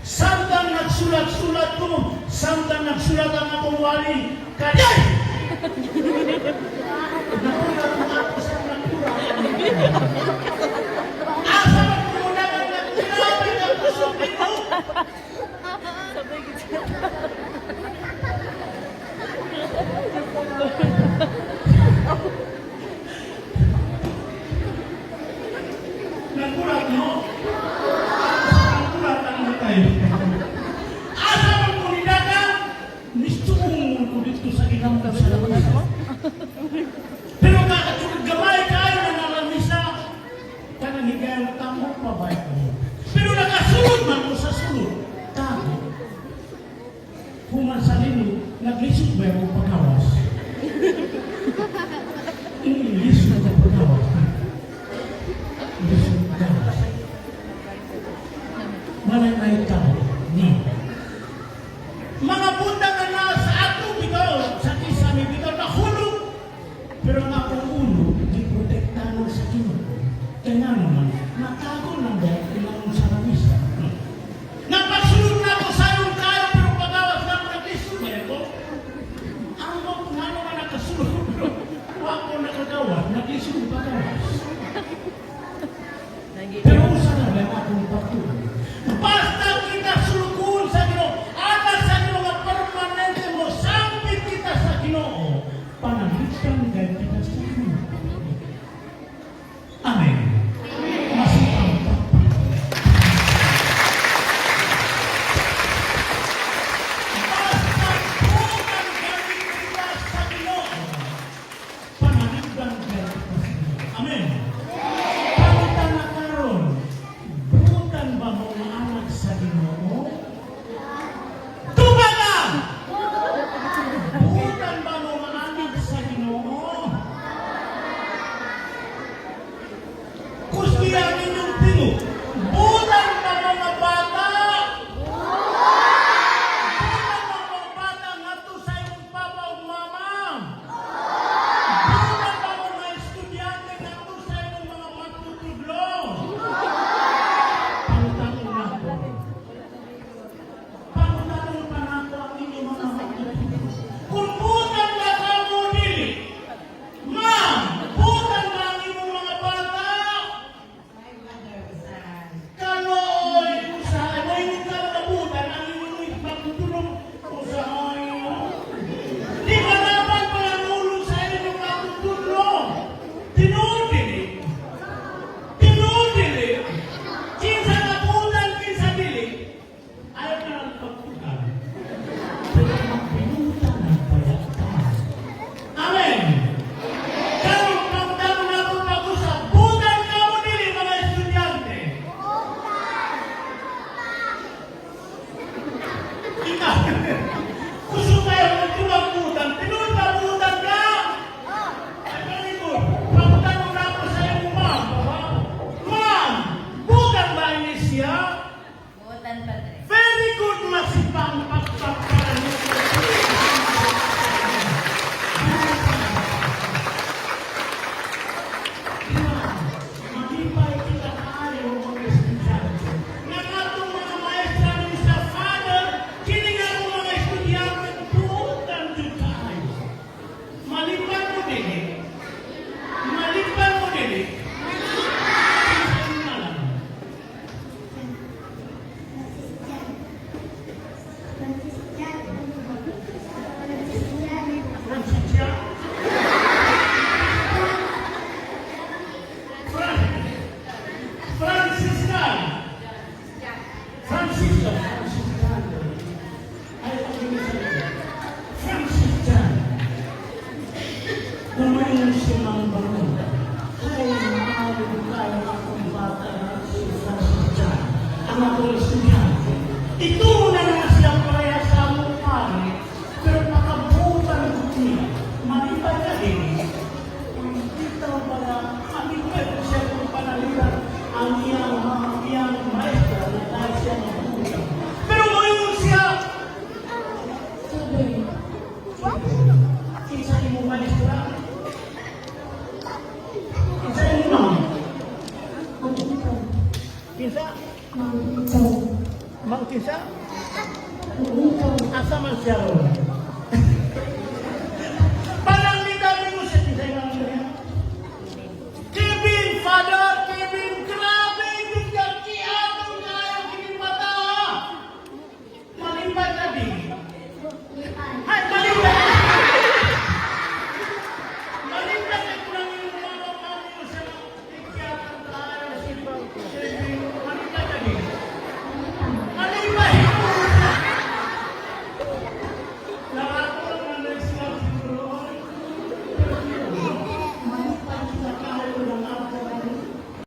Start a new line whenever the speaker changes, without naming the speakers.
Samtang nagsulat-sulat ko, samtang nagsulat ang akong wali, kanyay! Nakulat na ako sa nakulat. Asa magmuna ka nagkinabi ng kusupin mo? Nakulat mo? Nakulat ang tayo. Asa magmuna ka? Nistuong ko dito sa ilang kasalaman. Pero kakatulad gamay kayo na nalamisa, kanang higayang tamok pa ba ito? Pero nakasulod man ko sa sulod, tago. Human sa lino, naglisod ba yung pagkawas? Inilisod na pagkawas. Lisod pagkawas. Manay tao, ni. Mga bunda ka na sa ato, bitaw, sa kisame, bitaw, nahulog. Pero ang akong ulo, di protektahan sa kino. Kaya naman, natago lang ba ilang sa ramisa? Napasulog na ako sa iyong kayo, pero pagawas na ako nag-isip na ito. Ang mga nga naman nakasulog, pero huwag ko nakagawa, nag-isip pagawas. Pero usa na ba akong patuloy? Basta kita sulukun sa Ginoo, anak sa Ginoo nga permanente mo, sambit kita sa Ginoo, panalitan gaya kita sa Ginoo. Amen. Masipang basta bukan gamit kita sa Ginoo, panalitan gaya kita sa Ginoo. Amen. Palitan na karon, bukan ba mo nga anak sa Ginoo? Tumagan! Bukan ba mo nga anak sa Ginoo? Kusbihan ninyong tino. Bukan ba mga bata? Bukan ba mga bata nga to sa inyong papa o mama? Bukan ba mga estudyante nga to sa inyong mga matutudlong? Pangtanong na ako. Pangtanong pa na ako ang inyong mga matutudlong. Kung bukan ba ka mo dili? Ma'am, bukan ba ang inyong mga bata? Kanoy, usahay. May hindi ka nabutan ang inyong matutulong usahay. Di ba dapat pananulong sa inyong matutulong? Tinudili. Tinudili. Kinsa nabutan, kinsa dili. Ayaw na ang pagputan. Pero magpinutan ang payagtan. Amen. Karong pagdamo na akong pag-usap, bukan ka mo dili mga estudyante. Ikaw, gusto kayo magtuwang butan, tinuod-butan ka! Ay, palibot, pagdamo na ako sa iyong ma'am, ha? Ma'am, bukan ba ini siya?
Buotan, Padre.
Very good, masipang pagpapakalan mo. Malipay kita kaayo mga estudyante. Nga atong mga maestra ni sa Father, kini nga ang mga estudyante buotan jud kaayo. Malipay mo dili. Malipay mo dili. Isa na lang. Francisca? Francisca? Francisca? Ay, Francisca. Kumain siya ng bangon. Ay, maaari ko kaya akong bata na si Francisca. Ang akong estudyante. Ito na nga siya pareha sa mukha. Pero nakabutan ko niya. Malipay na din. Kita ba na kami pwede siya kung panalitan ang iyang maestra na dahil siya mabutan. Pero ngayon siya, sabi, kinsa imong maestra? Kinsa imong ma'am? Kinsa? Mangkin siya? Asa man siya ron?